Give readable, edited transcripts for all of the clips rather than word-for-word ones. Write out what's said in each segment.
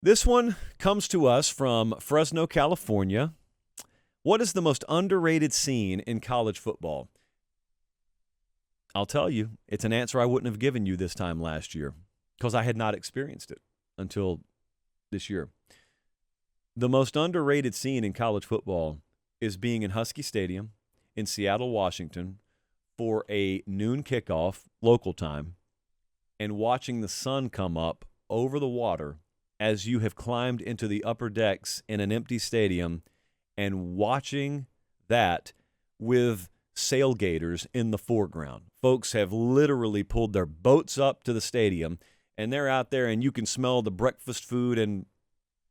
This one comes to us from Fresno, California. What is the most underrated scene in college football? I'll tell you, it's an answer I wouldn't have given you this time last year because I had not experienced it until this year. The most underrated scene in college football is being in Husky Stadium in Seattle, Washington for a noon kickoff local time and watching the sun come up over the water as you have climbed into the upper decks in an empty stadium and watching that with sailgaters in the foreground. Folks have literally pulled their boats up to the stadium, and they're out there, and you can smell the breakfast food and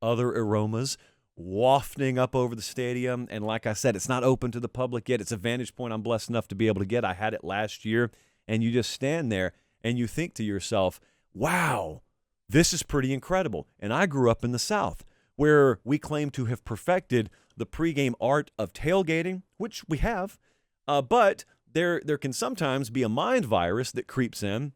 other aromas wafting up over the stadium. And like I said, it's not open to the public yet. It's a vantage point I'm blessed enough to be able to get. I had it last year, and you just stand there, and you think to yourself, wow, this is pretty incredible. And I grew up in the South, where we claim to have perfected the pregame art of tailgating, which we have, but there can sometimes be a mind virus that creeps in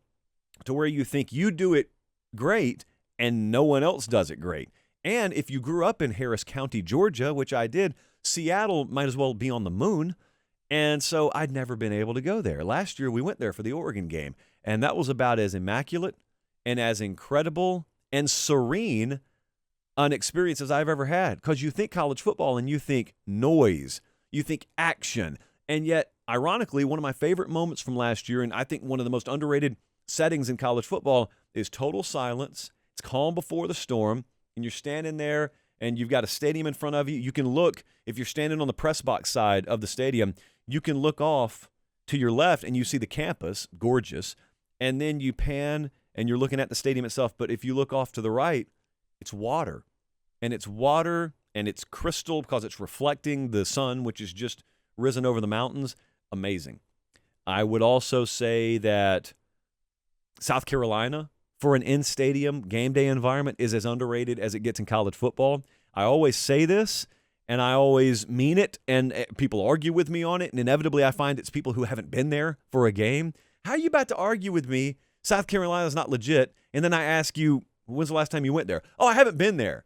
to where you think you do it great and no one else does it great. And if you grew up in Harris County, Georgia, which I did, Seattle might as well be on the moon. And so I'd never been able to go there. Last year we went there for the Oregon game, and that was about as immaculate and as incredible and serene an experience as I've ever had. Because you think college football and you think noise, you think action. And yet, ironically, one of my favorite moments from last year, and I think one of the most underrated settings in college football, is total silence. It's calm before the storm, and you're standing there, and you've got a stadium in front of you. You can look, if you're standing on the press box side of the stadium, you can look off to your left, and you see the campus, gorgeous, and then you pan, and you're looking at the stadium itself. But if you look off to the right, it's water, and it's crystal because it's reflecting the sun, which is just risen over the mountains. Amazing. I would also say that South Carolina, for an in-stadium game day environment, is as underrated as it gets in college football. I always say this, and I always mean it, and people argue with me on it, and inevitably I find it's people who haven't been there for a game. How are you about to argue with me, South Carolina's not legit, and then I ask you, when's the last time you went there? Oh, I haven't been there.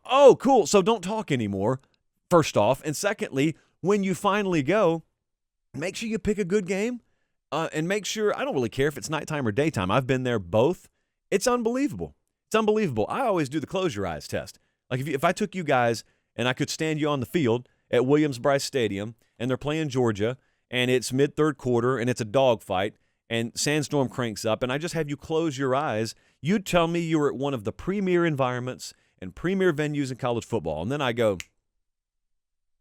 Oh, cool. So don't talk anymore, first off. And secondly, when you finally go, make sure you pick a good game and make sure, I don't really care if it's nighttime or daytime. I've been there both. It's unbelievable. It's unbelievable. I always do the close your eyes test. Like if I took you guys and I could stand you on the field at Williams-Brice Stadium and they're playing Georgia and it's mid-third quarter and it's a dogfight and Sandstorm cranks up and I just have you close your eyes, you'd tell me you were at one of the premier environments and premier venues in college football. And then I go,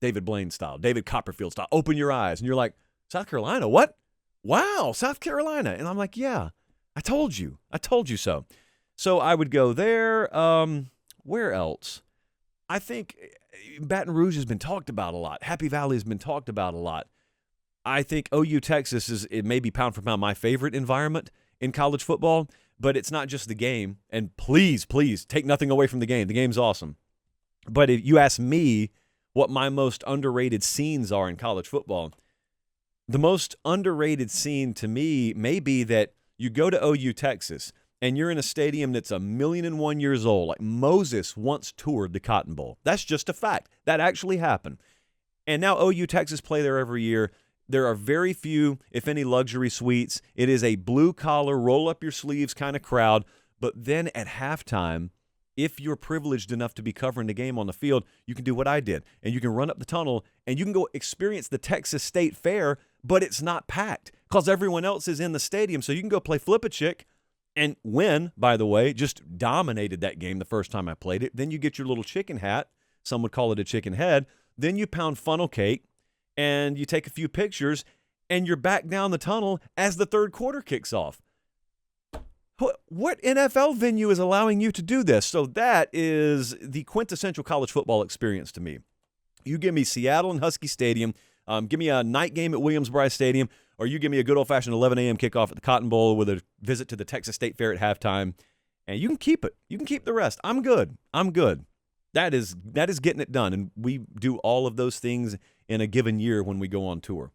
David Blaine style, David Copperfield style, open your eyes. And you're like, South Carolina, what? Wow, South Carolina. And I'm like, yeah, I told you so. So I would go there. Where else? I think Baton Rouge has been talked about a lot. Happy Valley has been talked about a lot. I think OU Texas it may be pound for pound my favorite environment in college football, but it's not just the game. And please take nothing away from the game. The game's awesome. But if you ask me what my most underrated scenes are in college football, the most underrated scene to me may be that you go to OU Texas and you're in a stadium that's 1,000,001 years old. Like Moses once toured the Cotton Bowl. That's just a fact. That actually happened. And now OU Texas play there every year. There are very few, if any, luxury suites. It is a blue-collar, roll-up-your-sleeves kind of crowd. But then at halftime, if you're privileged enough to be covering the game on the field, you can do what I did. And you can run up the tunnel, and you can go experience the Texas State Fair, but it's not packed because everyone else is in the stadium. So you can go play Flip-A-Chick and win, by the way, just dominated that game the first time I played it. Then you get your little chicken hat. Some would call it a chicken head. Then you pound funnel cake. And you take a few pictures, and you're back down the tunnel as the third quarter kicks off. What NFL venue is allowing you to do this? So that is the quintessential college football experience to me. You give me Seattle and Husky Stadium, give me a night game at Williams-Brice Stadium, or you give me a good old-fashioned 11 a.m. kickoff at the Cotton Bowl with a visit to the Texas State Fair at halftime, and you can keep it. You can keep the rest. I'm good. That is getting it done, and we do all of those things in a given year when we go on tour.